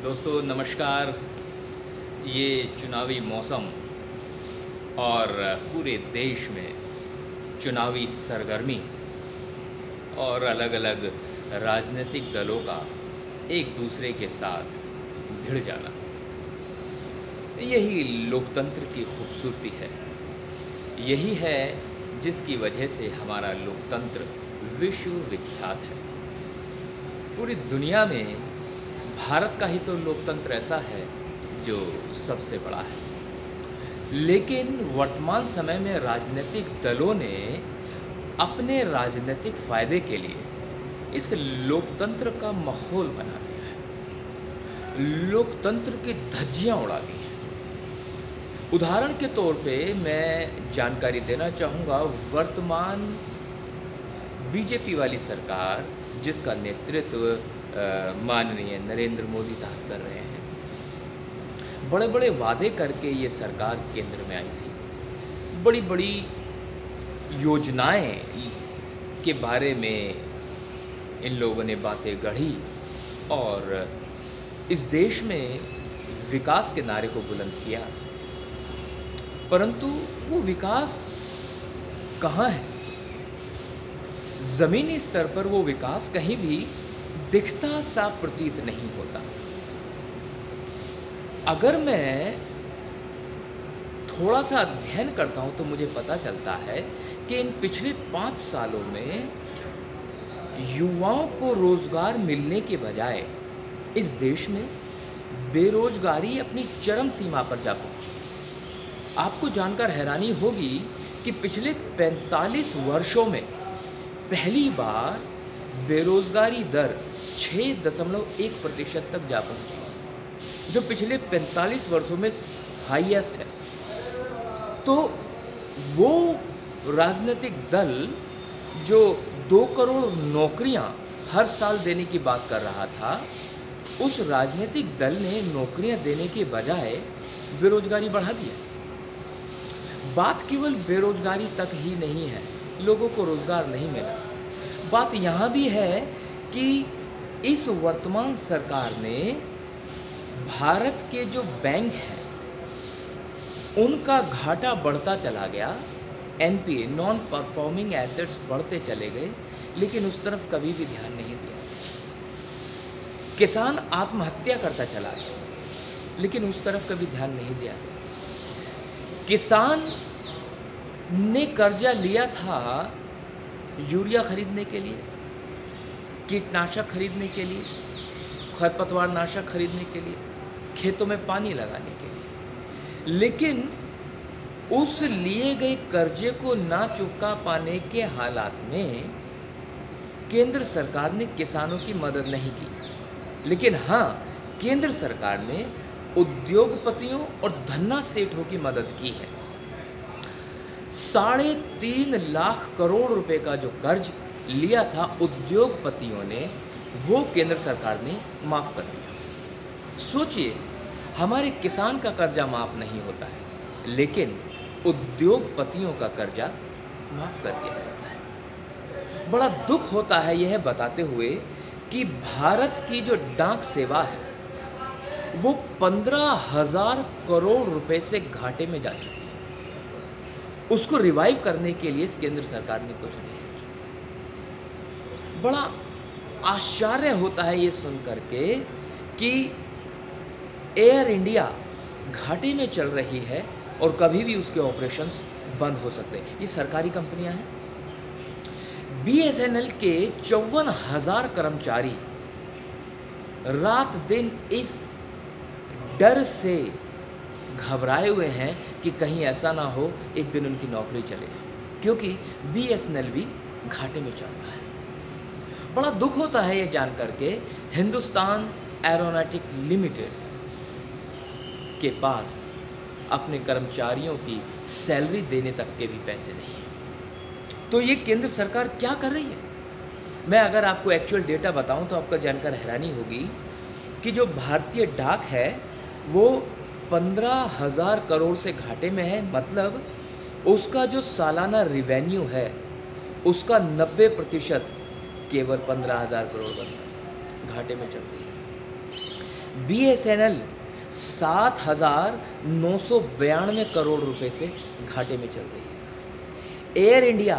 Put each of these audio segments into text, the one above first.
दोस्तों नमस्कार। ये चुनावी मौसम और पूरे देश में चुनावी सरगर्मी और अलग अलग राजनीतिक दलों का एक दूसरे के साथ भिड़ जाना, यही लोकतंत्र की खूबसूरती है। यही है जिसकी वजह से हमारा लोकतंत्र विश्व विख्यात है। पूरी दुनिया में भारत का ही तो लोकतंत्र ऐसा है जो सबसे बड़ा है। लेकिन वर्तमान समय में राजनीतिक दलों ने अपने राजनीतिक फायदे के लिए इस लोकतंत्र का माहौल बना दिया है, लोकतंत्र की धज्जियां उड़ा दी हैं। उदाहरण के तौर पे मैं जानकारी देना चाहूँगा, वर्तमान बीजेपी वाली सरकार जिसका नेतृत्व माननीय नरेंद्र मोदी साहब कर रहे हैं, बड़े बड़े वादे करके ये सरकार केंद्र में आई थी। बड़ी बड़ी योजनाएं के बारे में इन लोगों ने बातें गढ़ी और इस देश में विकास के नारे को बुलंद किया, परंतु वो विकास कहाँ है? ज़मीनी स्तर पर वो विकास कहीं भी दिखता सा प्रतीत नहीं होता। अगर मैं थोड़ा सा अध्ययन करता हूं तो मुझे पता चलता है कि इन पिछले 5 सालों में युवाओं को रोजगार मिलने के बजाय इस देश में बेरोजगारी अपनी चरम सीमा पर जा पहुंची। आपको जानकर हैरानी होगी कि पिछले 45 वर्षों में पहली बार बेरोजगारी दर 6.1% तक जा पहुंची, जो पिछले 45 वर्षों में हाईएस्ट है। तो वो राजनीतिक दल जो 2 करोड़ नौकरियां हर साल देने की बात कर रहा था, उस राजनीतिक दल ने नौकरियां देने के बजाय बेरोजगारी बढ़ा दिया। बात केवल बेरोजगारी तक ही नहीं है, लोगों को रोजगार नहीं मिला। बात यहाँ भी है कि इस वर्तमान सरकार ने भारत के जो बैंक हैं उनका घाटा बढ़ता चला गया, एनपीए नॉन परफॉर्मिंग एसेट्स बढ़ते चले गए, लेकिन उस तरफ कभी भी ध्यान नहीं दिया। किसान आत्महत्या करता चला गया, लेकिन उस तरफ कभी ध्यान नहीं दिया। किसान ने कर्जा लिया था यूरिया खरीदने के लिए, कीटनाशक खरीदने के लिए, खरपतवार नाशक खरीदने के लिए, खेतों में पानी लगाने के लिए, लेकिन उस लिए गए कर्जे को ना चुका पाने के हालात में केंद्र सरकार ने किसानों की मदद नहीं की। लेकिन हाँ, केंद्र सरकार ने उद्योगपतियों और धन्ना सेठों की मदद की है। 3.5 लाख करोड़ रुपए का जो कर्ज लिया था उद्योगपतियों ने, वो केंद्र सरकार ने माफ़ कर दिया। सोचिए, हमारे किसान का कर्जा माफ़ नहीं होता है, लेकिन उद्योगपतियों का कर्जा माफ़ कर दिया जाता है। बड़ा दुख होता है यह बताते हुए कि भारत की जो डाक सेवा है वो 15,000 करोड़ रुपए से घाटे में जा चुकी है। उसको रिवाइव करने के लिए इस केंद्र सरकार ने कुछ नहीं सोचा। बड़ा आश्चर्य होता है ये सुन करके कि एयर इंडिया घाटे में चल रही है और कभी भी उसके ऑपरेशंस बंद हो सकते हैं। ये सरकारी कंपनियां हैं। बीएसएनएल के 54,000 कर्मचारी रात दिन इस डर से घबराए हुए हैं कि कहीं ऐसा ना हो एक दिन उनकी नौकरी चले, क्योंकि बीएसएनएल भी घाटे में चल रहा है। बड़ा दुख होता है ये जान करके हिंदुस्तान एरोनॉटिक लिमिटेड के पास अपने कर्मचारियों की सैलरी देने तक के भी पैसे नहीं हैं। तो ये केंद्र सरकार क्या कर रही है? मैं अगर आपको एक्चुअल डेटा बताऊं तो आपको जानकर हैरानी होगी कि जो भारतीय डाक है वो 15,000 करोड़ से घाटे में है। मतलब उसका जो सालाना रिवेन्यू है उसका 90% केवल 15,000 करोड़ बनता है, घाटे में चल रही है। BSNL 7,992 करोड़ रुपए से घाटे में चल रही है। एयर इंडिया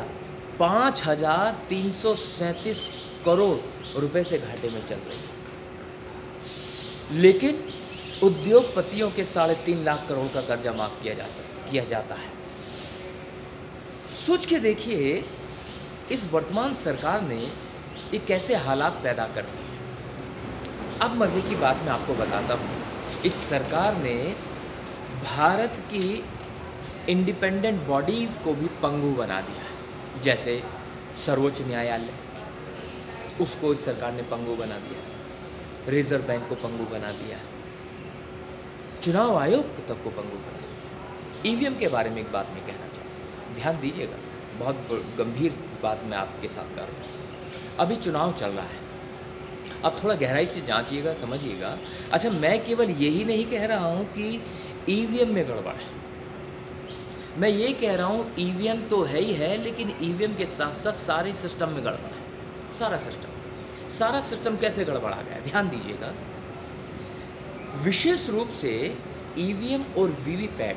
5,337 करोड़ रुपए से घाटे में चल रही है। लेकिन उद्योगपतियों के 3.5 लाख करोड़ का कर्जा माफ किया जाता है। सोच के देखिए, इस वर्तमान सरकार ने ये कैसे हालात पैदा कर दिए। अब मज़े की बात मैं आपको बताता हूँ। इस सरकार ने भारत की इंडिपेंडेंट बॉडीज़ को भी पंगु बना दिया है। जैसे सर्वोच्च न्यायालय, उसको इस सरकार ने पंगु बना दिया, रिजर्व बैंक को पंगु बना दिया, चुनाव आयोग तक को पंगु बना दिया। EVM के बारे में एक बात मैं कहना चाहूँ, ध्यान दीजिएगा, बहुत गंभीर बात मैं आपके साथ कर रहा हूँ। अभी चुनाव चल रहा है, अब थोड़ा गहराई से जांचिएगा, समझिएगा। अच्छा, मैं केवल यही नहीं कह रहा हूँ कि EVM में गड़बड़ है, मैं ये कह रहा हूँ EVM तो है ही है, लेकिन EVM के साथ साथ सारे सिस्टम में गड़बड़ है। सारा सिस्टम कैसे गड़बड़ा गया, ध्यान दीजिएगा। विशेष रूप से EVM और VVPAT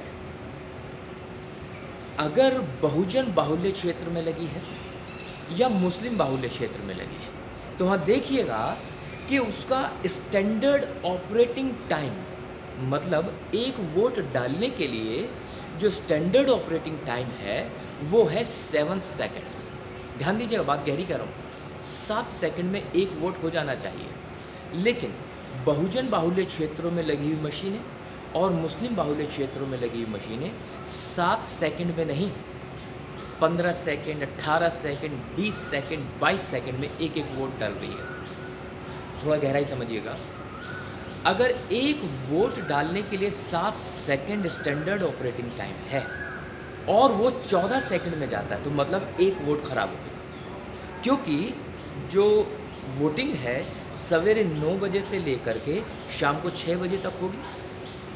अगर बहुजन बाहुल्य क्षेत्र में लगी है या मुस्लिम बाहुल्य क्षेत्र में लगी है, तो वहाँ देखिएगा कि उसका स्टैंडर्ड ऑपरेटिंग टाइम, मतलब एक वोट डालने के लिए जो स्टैंडर्ड ऑपरेटिंग टाइम है वो है 7 सेकंड्स। ध्यान दीजिएगा, बात गहरी कर रहा हूँ। 7 सेकंड में एक वोट हो जाना चाहिए, लेकिन बहुजन बाहुल्य क्षेत्रों में लगी हुई मशीनें और मुस्लिम बाहुल्य क्षेत्रों में लगी हुई मशीनें 7 सेकंड में नहीं, 15 सेकंड, 18 सेकंड, 20 सेकंड, 22 सेकंड में एक वोट डाल रही है। थोड़ा गहराई समझिएगा। अगर एक वोट डालने के लिए 7 सेकंड स्टैंडर्ड ऑपरेटिंग टाइम है और वो 14 सेकंड में जाता है, तो मतलब एक वोट खराब हो गया, क्योंकि जो वोटिंग है सवेरे 9 बजे से लेकर के शाम को 6 बजे तक होगी।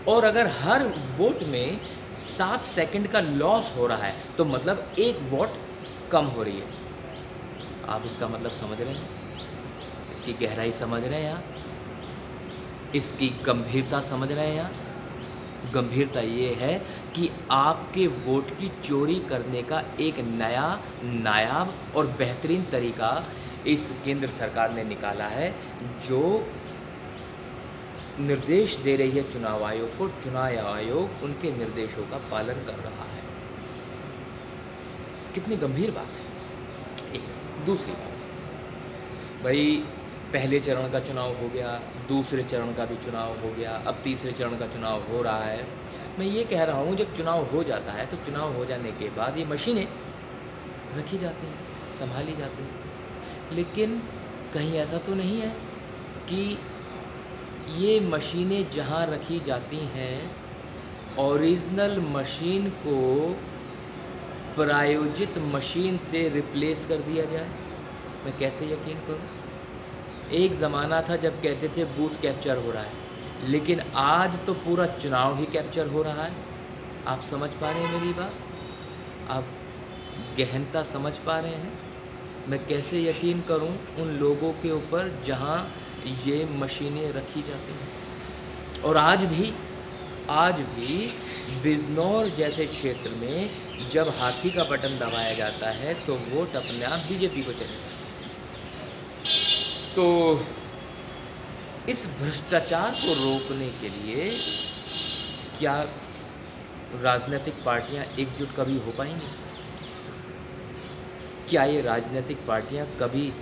और अगर हर वोट में 7 सेकंड का लॉस हो रहा है, तो मतलब एक वोट कम हो रही है। आप इसका मतलब समझ रहे हैं, इसकी गहराई समझ रहे हैं यहाँ, इसकी गंभीरता समझ रहे हैं यहाँ। गंभीरता ये है कि आपके वोट की चोरी करने का एक नया, नायाब और बेहतरीन तरीका इस केंद्र सरकार ने निकाला है, जो निर्देश दे रही है चुनाव आयोग को। चुनाव आयोग उनके निर्देशों का पालन कर रहा है। कितनी गंभीर बात है। एक दूसरी बात, भाई पहले चरण का चुनाव हो गया, दूसरे चरण का भी चुनाव हो गया, अब तीसरे चरण का चुनाव हो रहा है। मैं ये कह रहा हूँ, जब चुनाव हो जाता है तो चुनाव हो जाने के बाद ये मशीनें रखी जाती हैं, संभाली जाती हैं, लेकिन कहीं ऐसा तो नहीं है कि ये मशीनें जहाँ रखी जाती हैं ओरिजिनल मशीन को प्रायोजित मशीन से रिप्लेस कर दिया जाए। मैं कैसे यकीन करूं? एक ज़माना था जब कहते थे बूथ कैप्चर हो रहा है, लेकिन आज तो पूरा चुनाव ही कैप्चर हो रहा है। आप समझ पा रहे हैं मेरी बात? आप गहनता समझ पा रहे हैं? मैं कैसे यकीन करूं उन लोगों के ऊपर जहां ये मशीनें रखी जाती हैं। और आज भी बिजनौर जैसे क्षेत्र में जब हाथी का बटन दबाया जाता है तो वोट अपने आप बीजेपी को चले जाता है। तो इस भ्रष्टाचार को रोकने के लिए क्या राजनीतिक पार्टियां एकजुट कभी हो पाएंगी? क्या ये राजनीतिक पार्टियां कभी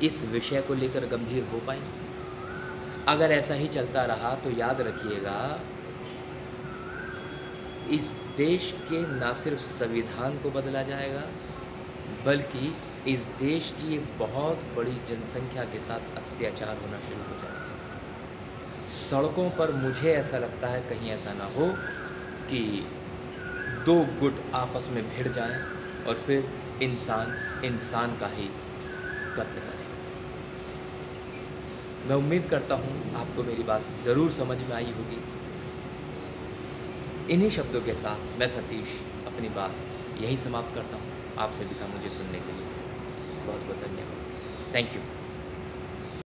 इस विषय को लेकर गंभीर हो पाएंगी? अगर ऐसा ही चलता रहा तो याद रखिएगा, इस देश के न सिर्फ संविधान को बदला जाएगा, बल्कि इस देश की एक बहुत बड़ी जनसंख्या के साथ अत्याचार होना शुरू हो जाएगा। सड़कों पर मुझे ऐसा लगता है कहीं ऐसा ना हो कि 2 गुट आपस में भिड़ जाएं और फिर इंसान का ही कत्ल करें। मैं उम्मीद करता हूँ आपको मेरी बात ज़रूर समझ में आई होगी। इन्हीं शब्दों के साथ मैं सतीश अपनी बात यहीं समाप्त करता हूँ। आप सभी का मुझे सुनने के लिए बहुत बहुत धन्यवाद। Thank you.